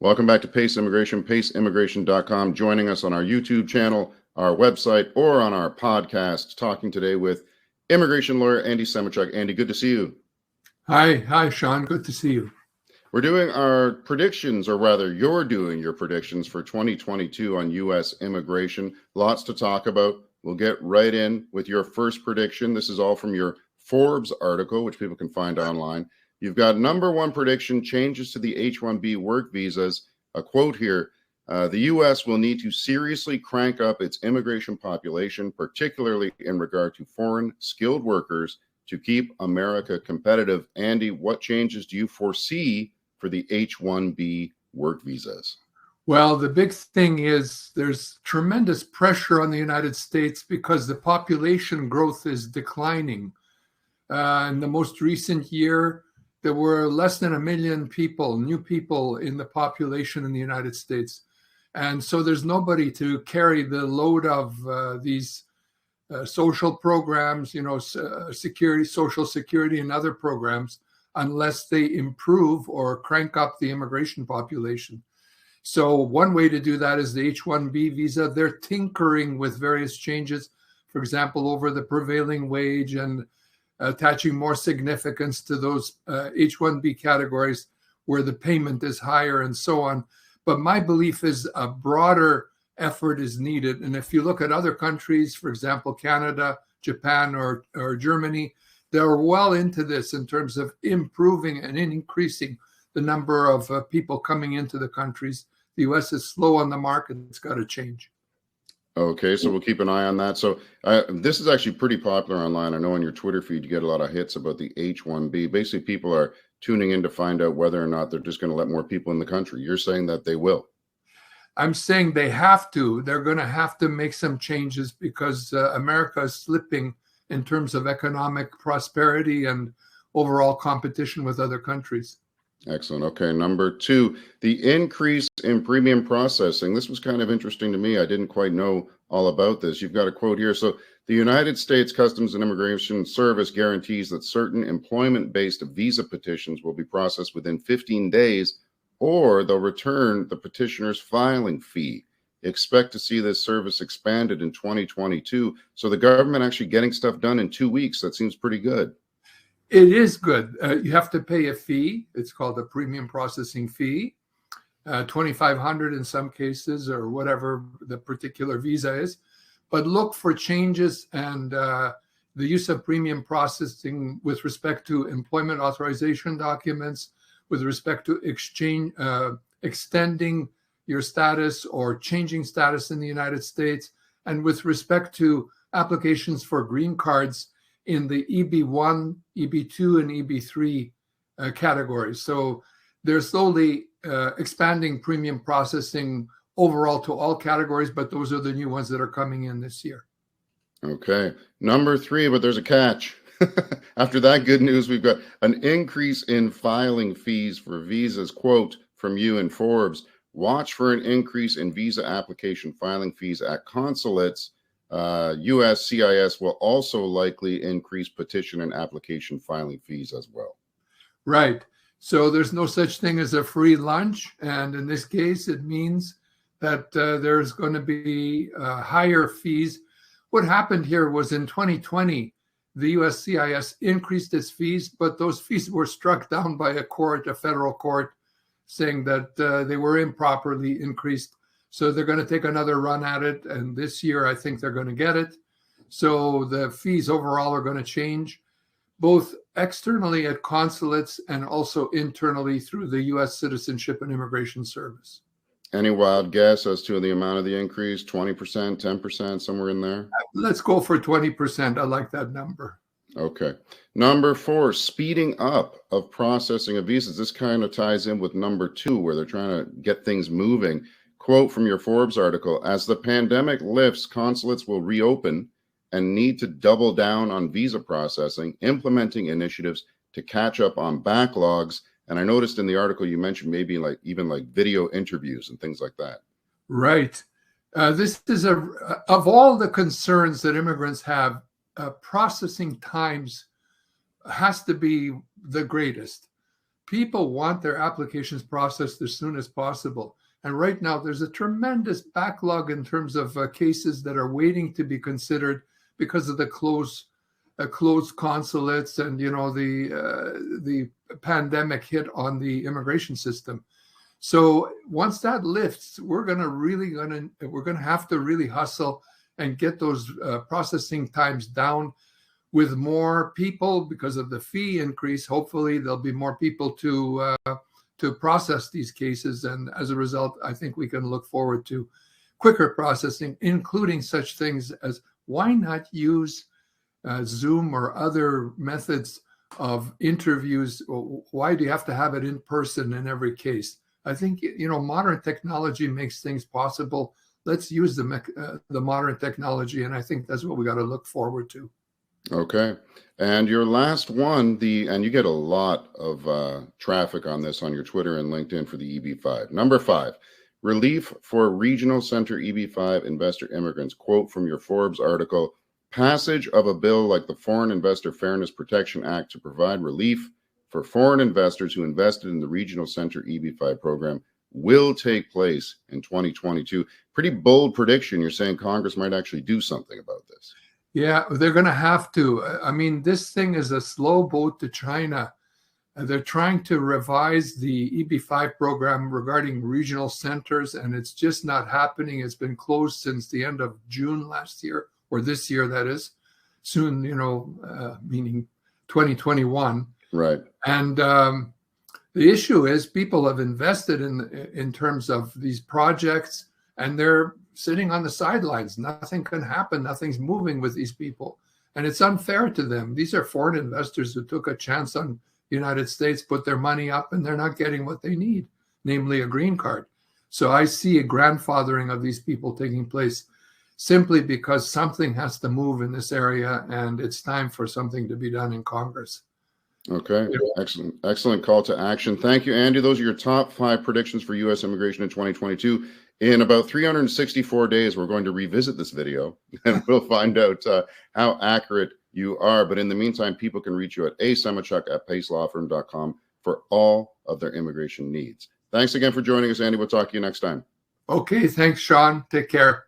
Welcome back to Pace Immigration, paceimmigration.com. Joining us on our YouTube channel, our website, or on our podcast, talking today with immigration lawyer Andy Semotiuk. Andy, good to see you. Hi, Sean. Good to see you. We're doing our predictions, or rather, you're doing your predictions for 2022 on U.S. immigration. Lots to talk about. We'll get right in with your first prediction. This is all from your Forbes article, which people can find online. You've got number one prediction, changes to the H-1B work visas. A quote here, the U.S. will need to seriously crank up its immigration population, particularly in regard to foreign skilled workers, to keep America competitive. Andy, what changes do you foresee for the H-1B work visas? Well, the big thing is there's tremendous pressure on the United States because the population growth is declining. In the most recent year, there were less than 1 million people, new people in the population in the United States. And so there's nobody to carry the load of these social programs, security, social security, and other programs, unless they improve or crank up the immigration population. So one way to do that is the H-1B visa. They're tinkering with various changes, for example, over the prevailing wage and attaching more significance to those H-1B categories where the payment is higher and so on. But my belief is a broader effort is needed. And if you look at other countries, for example, Canada, Japan, or Germany, they're well into this in terms of improving and increasing the number of people coming into the countries. The U.S. is slow on the mark, and it's got to change. Okay, so we'll keep an eye on that. So this is actually pretty popular online. I know on your Twitter feed, you get a lot of hits about the H-1B. Basically, people are tuning in to find out whether or not they're just going to let more people in the country. You're saying that they will. I'm saying they have to. They're going to have to make some changes because America is slipping in terms of economic prosperity and overall competition with other countries. Excellent. Okay, number two, the increase in premium processing. This was kind of interesting to me. I didn't quite know all about this. You've got a quote here. So the United States Customs and Immigration Service guarantees that certain employment-based visa petitions will be processed within 15 days, or they'll return the petitioner's filing fee. Expect to see this service expanded in 2022. So the government actually getting stuff done in 2 weeks. That seems pretty good. It is good. You have to pay a fee. It's called a premium processing fee, $2,500 in some cases, or whatever the particular visa is. But look for changes and the use of premium processing with respect to employment authorization documents, with respect to extending your status or changing status in the United States, and with respect to applications for green cards in the EB1, EB2, and EB3 categories. So they're slowly expanding premium processing overall to all categories, but those are the new ones that are coming in this year. Okay. Number three, but there's a catch. After that good news, we've got an increase in filing fees for visas. Quote from you in Forbes, watch for an increase in visa application filing fees at consulates. USCIS will also likely increase petition and application filing fees as well. Right. So there's no such thing as a free lunch. And in this case, it means that there's going to be higher fees. What happened here was in 2020, the USCIS increased its fees, but those fees were struck down by a court, a federal court, saying that they were improperly increased. So they're going to take another run at it. And this year, I think they're going to get it. So the fees overall are going to change, both externally at consulates and also internally through the U.S. Citizenship and Immigration Service. Any wild guess as to the amount of the increase? 20%, 10%, somewhere in there? Let's go for 20%. I like that number. Okay. Number four, speeding up of processing of visas. This kind of ties in with number two, where they're trying to get things moving. Quote from your Forbes article, as the pandemic lifts, consulates will reopen and need to double down on visa processing, implementing initiatives to catch up on backlogs. And I noticed in the article you mentioned maybe even video interviews and things like that. Right. This is of all the concerns that immigrants have, processing times has to be the greatest. people want their applications processed as soon as possible. And right now, there's a tremendous backlog in terms of cases that are waiting to be considered because of the closed consulates and the pandemic hit on the immigration system. So once that lifts, we're gonna have to really hustle and get those processing times down with more people because of the fee increase. Hopefully, there'll be more people to process these cases, and as a result, I think we can look forward to quicker processing, including such things as why not use Zoom or other methods of interviews? Why do you have to have it in person in every case? I think modern technology makes things possible. Let's use the modern technology, and I think that's what we got to look forward to. Okay. And your last one, and you get a lot of traffic on this on your Twitter and LinkedIn for the EB5. Number 5, relief for regional center EB5 investor immigrants. Quote from your Forbes article: passage of a bill like the Foreign Investor Fairness Protection Act to provide relief for foreign investors who invested in the regional center EB5 program will take place in 2022. Pretty bold prediction. You're saying Congress might actually do something about this. Yeah, they're going to have to. I mean, this thing is a slow boat to China. They're trying to revise the EB5 program regarding regional centers, and it's just not happening. It's been closed since the end of June last year, or this year, that is. Soon, meaning 2021. Right. And the issue is people have invested in terms of these projects, and they're sitting on the sidelines. Nothing can happen. Nothing's moving with these people. And it's unfair to them. These are foreign investors who took a chance on the United States, put their money up, and they're not getting what they need, namely a green card. So I see a grandfathering of these people taking place simply because something has to move in this area, and it's time for something to be done in Congress. Okay. Excellent call to action. Thank you, Andy. Those are your top 5 predictions for U.S. immigration in 2022. In about 364 days, we're going to revisit this video and we'll find out how accurate you are. But in the meantime, people can reach you at Semotiuk@pacelawfirm.com for all of their immigration needs. Thanks again for joining us, Andy. We'll talk to you next time. Okay. Thanks, Sean. Take care.